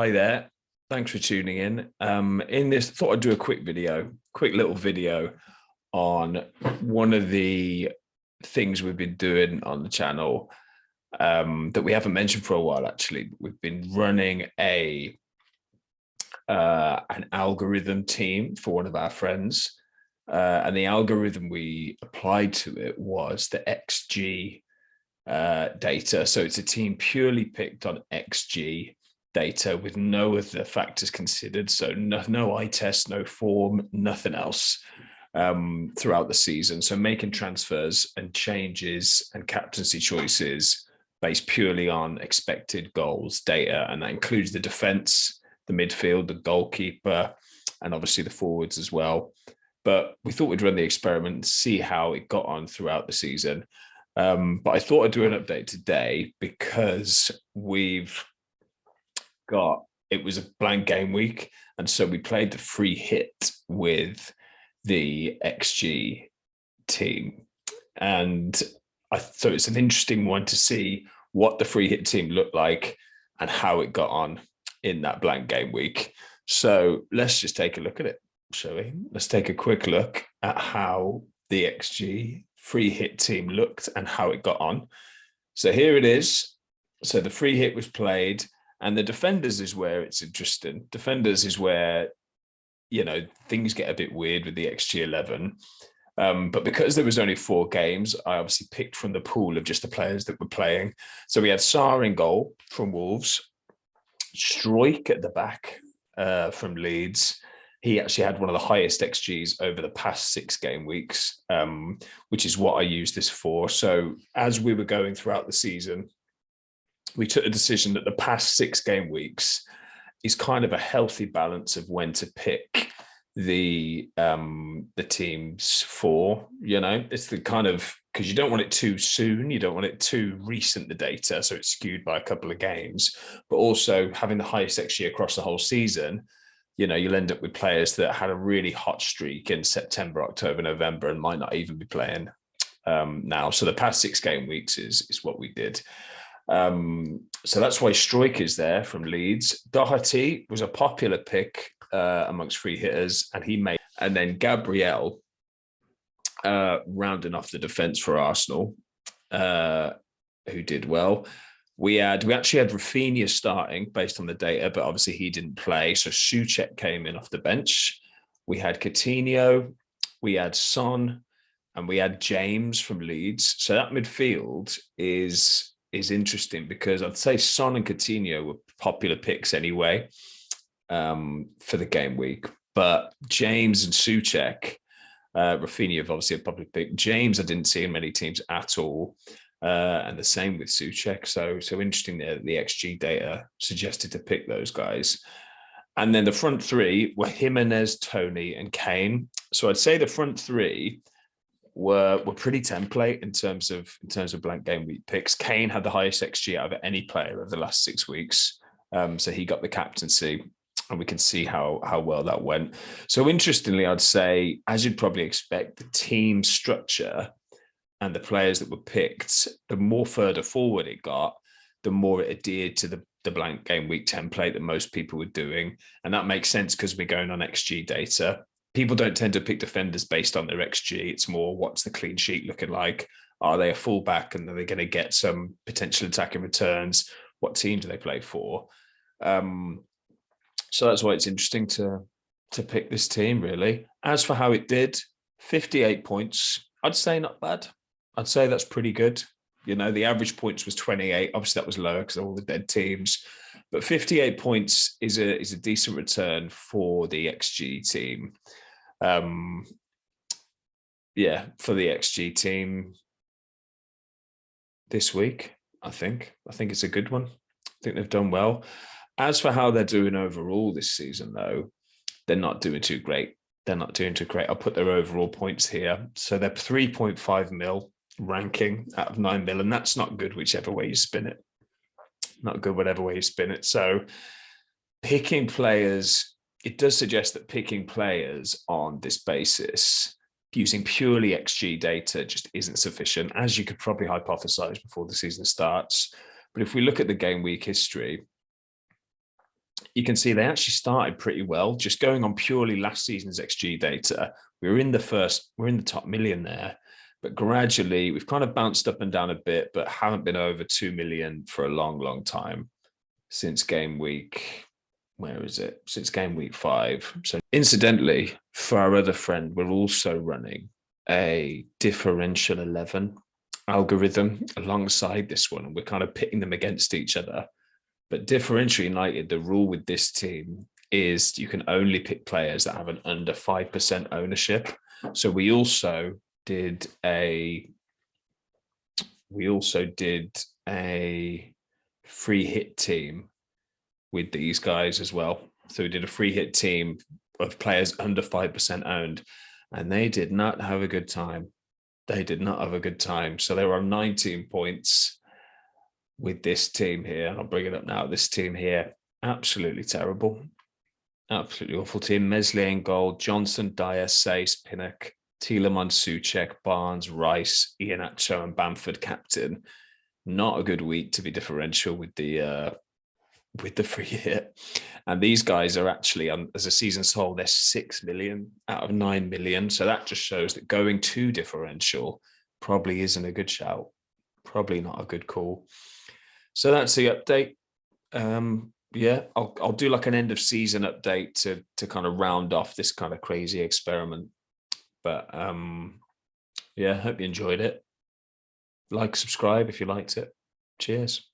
Hi there. Thanks for tuning in. In this, thought I'd do a quick little video on one of the things we've been doing on the channel that we haven't mentioned for a while. Actually, we've been running an algorithm team for one of our friends, and the algorithm we applied to it was the XG data. So it's a team purely picked on XG data with no other factors considered. So no eye test, no form, nothing else throughout the season. So making transfers and changes and captaincy choices based purely on expected goals data. And that includes the defense, the midfield, the goalkeeper, and obviously the forwards as well. But we thought we'd run the experiment and see how it got on throughout the season. But I thought I'd do an update today because it was a blank game week. And so we played the free hit with the XG team. And so it's an interesting one to see what the free hit team looked like and how it got on in that blank game week. So let's just take a look at it, shall we? Let's take a quick look at how the XG free hit team looked and how it got on. So here it is. So the free hit was played, and the defenders is where it's interesting. Defenders is where, things get a bit weird with the XG11. But because there was only 4 games, I obviously picked from the pool of just the players that were playing. So we had Sarr in goal from Wolves, Struijk at the back from Leeds. He actually had one of the highest XGs over the past 6 game weeks, which is what I used this for. So as we were going throughout the season, we took a decision that the past 6 game weeks is kind of a healthy balance of when to pick the teams for. It's the kind of, because you don't want it too soon, you don't want it too recent, the data, so it's skewed by a couple of games, but also having the highest XG across the whole season. You'll end up with players that had a really hot streak in September, October, November, and might not even be playing now. So the past 6 game weeks is what we did. So that's why Struijk is there from Leeds. Doherty was a popular pick amongst free hitters, and then Gabriel rounding off the defense for Arsenal, who did well. We actually had Rafinha starting based on the data, but obviously he didn't play. So Souček came in off the bench. We had Coutinho, we had Son, and we had James from Leeds. So that midfield is interesting because I'd say Son and Coutinho were popular picks anyway for the game week. But James and Souček, Rafinha obviously a popular pick. James, I didn't see in many teams at all. And the same with Souček. So interesting that the XG data suggested to pick those guys. And then the front 3 were Jimenez, Toney, and Kane. So I'd say the front 3 were pretty template in terms of blank game week picks. Kane had the highest XG out of any player over the last 6 weeks. So he got the captaincy, and we can see how well that went. So interestingly, I'd say, as you'd probably expect, the team structure and the players that were picked, the more further forward it got, the more it adhered to the blank game week template that most people were doing. And that makes sense because we're going on XG data. People don't tend to pick defenders based on their XG. It's more, what's the clean sheet looking like? Are they a fullback, and are they going to get some potential attacking returns? What team do they play for? So that's why it's interesting to pick this team, really. As for how it did, 58 points, I'd say not bad. I'd say that's pretty good. The average points was 28. Obviously, that was lower because of all the dead teams. But 58 points is a decent return for the XG team. For the XG team this week, I think it's a good one. I think they've done well. As for how they're doing overall this season, though, they're not doing too great. I'll put their overall points here. So they're 3.5 mil ranking out of 9 mil, and that's not good whichever way you spin it. Not good whatever way you spin it. So picking players, it does suggest that picking players on this basis using purely XG data just isn't sufficient, as you could probably hypothesize before the season starts. But if we look at the game week history, you can see they actually started pretty well. Just going on purely last season's XG data, we're in the top million there, but gradually we've kind of bounced up and down a bit, but haven't been over 2 million for a long, long time since game week. Where is it? Since game week 5. So incidentally, for our other friend, we're also running a differential 11 algorithm alongside this one. And we're kind of pitting them against each other. But differential United, the rule with this team is you can only pick players that have an under 5% ownership. So we also did a free hit team with these guys as well. So we did a free hit team of players under 5% owned, and they did not have a good time. They did not have a good time. So they were on 19 points with this team here. I'll bring it up now. This team here, absolutely terrible. Absolutely awful team. Meslier in goal, Johnson, Dyer, Sace, Pinnock, Tielemans, Souček, Barnes, Rice, Iheanacho, and Bamford captain. Not a good week to be differential with the free hit. And these guys are actually, as a season's whole, they're 6 million out of 9 million. So that just shows that going to differential probably isn't a good shout. Probably not a good call. So that's the update. Yeah, I'll do like an end of season update to kind of round off this kind of crazy experiment. But yeah, hope you enjoyed it. Like, subscribe if you liked it. Cheers.